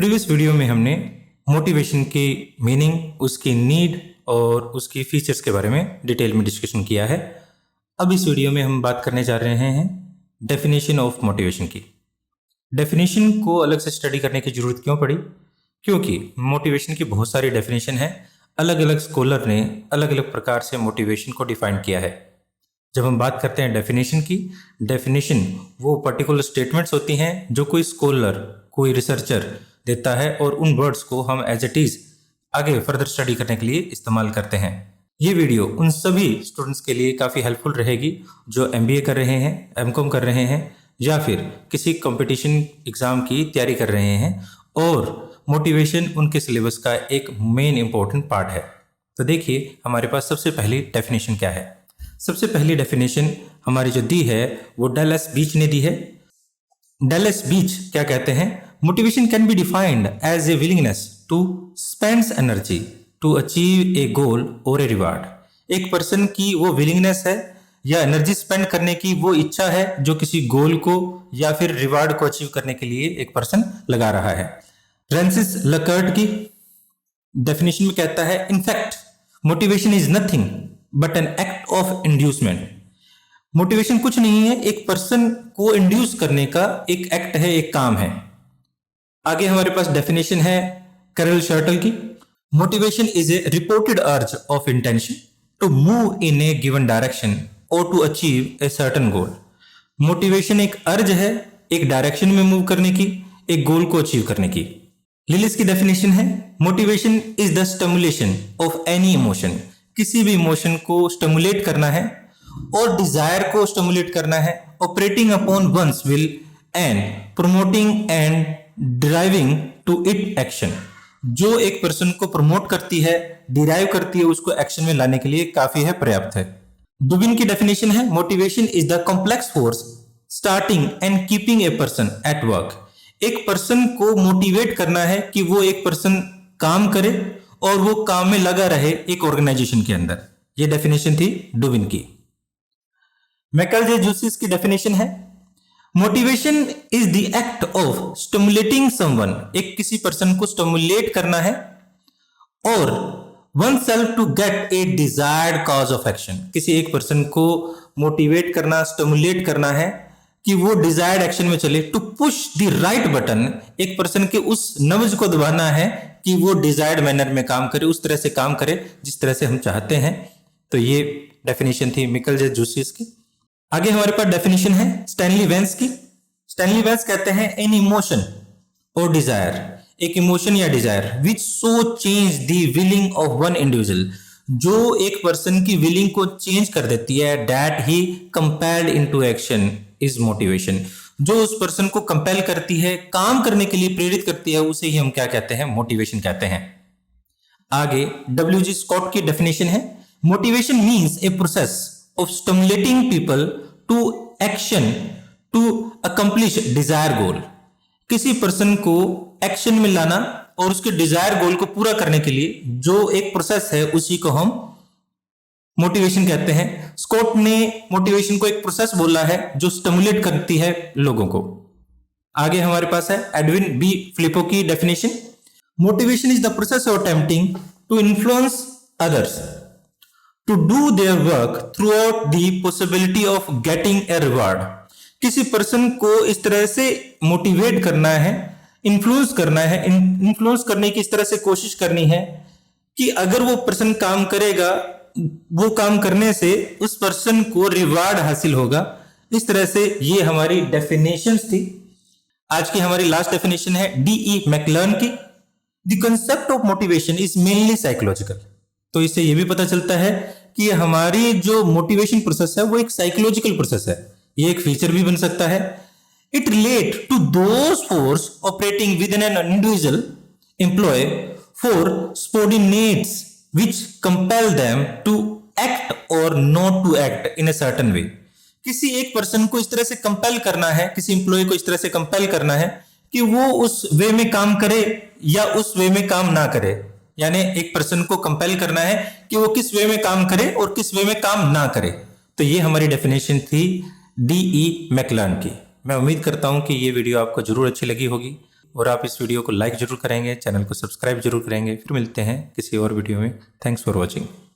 Previous video में हमने motivation की मीनिंग, उसकी नीड और उसकी फीचर्स के बारे में डिटेल में डिस्कशन किया है। अब इस वीडियो में हम बात करने जा रहे हैं डेफिनेशन ऑफ मोटिवेशन की। डेफिनेशन को अलग से स्टडी करने की ज़रूरत क्यों पड़ी? क्योंकि मोटिवेशन की बहुत सारी डेफिनेशन है। अलग अलग स्कॉलर ने अलग अलग प्रकार से मोटिवेशन को डिफाइन किया है। जब हम बात करते हैं डेफिनेशन की, डेफिनेशन वो पर्टिकुलर स्टेटमेंट्स होती हैं जो कोई स्कॉलर, कोई रिसर्चर देता है और उन वर्ड्स को हम एज इट इज़ आगे फर्दर स्टडी करने के लिए इस्तेमाल करते हैं। ये वीडियो उन सभी स्टूडेंट्स के लिए काफ़ी हेल्पफुल रहेगी जो MBA कर रहे हैं, MCOM कर रहे हैं या फिर किसी कंपटीशन एग्ज़ाम की तैयारी कर रहे हैं और मोटिवेशन उनके सिलेबस का एक मेन इंपॉर्टेंट पार्ट है। तो देखिए हमारे पास सबसे पहली डेफिनेशन क्या है। सबसे पहली डेफिनेशन हमारी जो दी है वो डैलस बीच ने दी है। डैलस बीच क्या कहते हैं? Motivation can be defined as a willingness to spend energy to achieve a goal और ए रिवार्ड। एक पर्सन की वो विलिंगनेस है या एनर्जी स्पेंड करने की वो इच्छा है जो किसी गोल को या फिर रिवार्ड को अचीव करने के लिए एक पर्सन लगा रहा है। फ्रांसिस लकर्ट की डेफिनेशन में कहता है, in fact motivation is nothing but an act of inducement. Motivation कुछ नहीं है, एक पर्सन को इंड्यूस करने का एक एक्ट है, एक काम है। आगे हमारे पास डेफिनेशन है कैरल शर्टल की। Motivation is a reported urge of intention to move in a given direction और to achieve a certain goal. Motivation एक अर्ज है, एक डायरेक्शन में मूव करने की, एक गोल को अचीव करने की। लिलिस की डेफिनेशन है, motivation is the stimulation of any emotion. किसी भी इमोशन को स्टिमुलेट करना है और डिजायर को स्टिमुलेट करना है, operating upon one's will and promoting and driving to it action. जो एक पर्सन को प्रमोट करती है, डिराइव करती है, उसको एक्शन में लाने के लिए काफी है, पर्याप्त है। डुबिन की डेफिनेशन है, motivation is the complex force starting and keeping a person at work. एक पर्सन को मोटिवेट करना है कि वो एक पर्सन काम करे और वो काम में लगा रहे एक ऑर्गेनाइजेशन के अंदर। ये डेफिनेशन थी डुबिन की। मैकल जे जूसिस की डेफिनेशन है, motivation is the act of stimulating someone. एक किसी पर्सन को स्टिमुलेट करना है और oneself to get a desired course of action. किसी एक पर्सन को मोटिवेट करना, स्टिमुलेट करना है कि वो डिजायर्ड एक्शन में चले, to push the right button. एक पर्सन के उस नब्ज को दबाना है कि वो डिजायर्ड मैनर में काम करे, उस तरह से काम करे जिस तरह से हम चाहते हैं। तो ये डेफिनेशन थी मिकल जे जूसिस की। आगे हमारे पास डेफिनेशन है स्टैनली वेंस की। स्टैनली वेंस कहते हैं, एन इमोशन और डिजायर, एक इमोशन या desire which so change the willing of one individual, जो एक पर्सन की विलिंग को चेंज कर देती है, that he compelled into action is motivation. जो उस पर्सन को कंपेल करती है, काम करने के लिए प्रेरित करती है, उसे ही हम क्या कहते हैं? मोटिवेशन कहते हैं। आगे WG स्कॉट की डेफिनेशन है, motivation means a process of stimulating people to action to accomplish desired goal। किसी पर्सन को एक्शन में लाना और उसके डिजायर गोल को पूरा करने के लिए जो एक प्रोसेस है, उसी को हम मोटिवेशन कहते हैं। स्कॉट ने मोटिवेशन को एक प्रोसेस बोला है जो स्टिमुलेट करती है लोगों को। आगे हमारे पास है एडविन बी फ्लिपो की definition, motivation is the process of attempting to influence others to do their work throughout the possibility of getting a reward। किसी पर्सन को इस तरह से मोटिवेट करना है, इन्फ्लुएंस करना है, इन्फ्लुएंस करने की इस तरह से कोशिश करनी है कि अगर वो पर्सन काम करेगा, वो काम करने से उस पर्सन को रिवार्ड हासिल होगा। इस तरह से ये हमारी डेफिनेशंस थी। आज की हमारी लास्ट डेफिनेशन है DE मैकलर्न की, the concept of motivation is mainly psychological. तो इससे ये भी पता चलता है कि हमारी जो मोटिवेशन प्रोसेस है वो एक साइकोलॉजिकल प्रोसेस है। ये एक फीचर भी बन सकता है। It relate to those force operating within an individual employ for subordinates which compel them to act और not to act in a certain way. किसी एक पर्सन को इस तरह से कंपेल करना है, किसी एम्प्लॉय को इस तरह से कंपेल करना है कि वो उस वे में काम करे या उस वे में काम ना करे। यानी एक पर्सन को कंपेल करना है कि वो किस वे में काम करे और किस वे में काम ना करे। तो ये हमारी डेफिनेशन थी DE मैकलर्न की। मैं उम्मीद करता हूं कि ये वीडियो आपको जरूर अच्छी लगी होगी। और आप इस वीडियो को लाइक जरूर करेंगे, चैनल को सब्सक्राइब जरूर करेंगे। फिर मिलते हैं किसी और वीडियो में। Thanks for watching.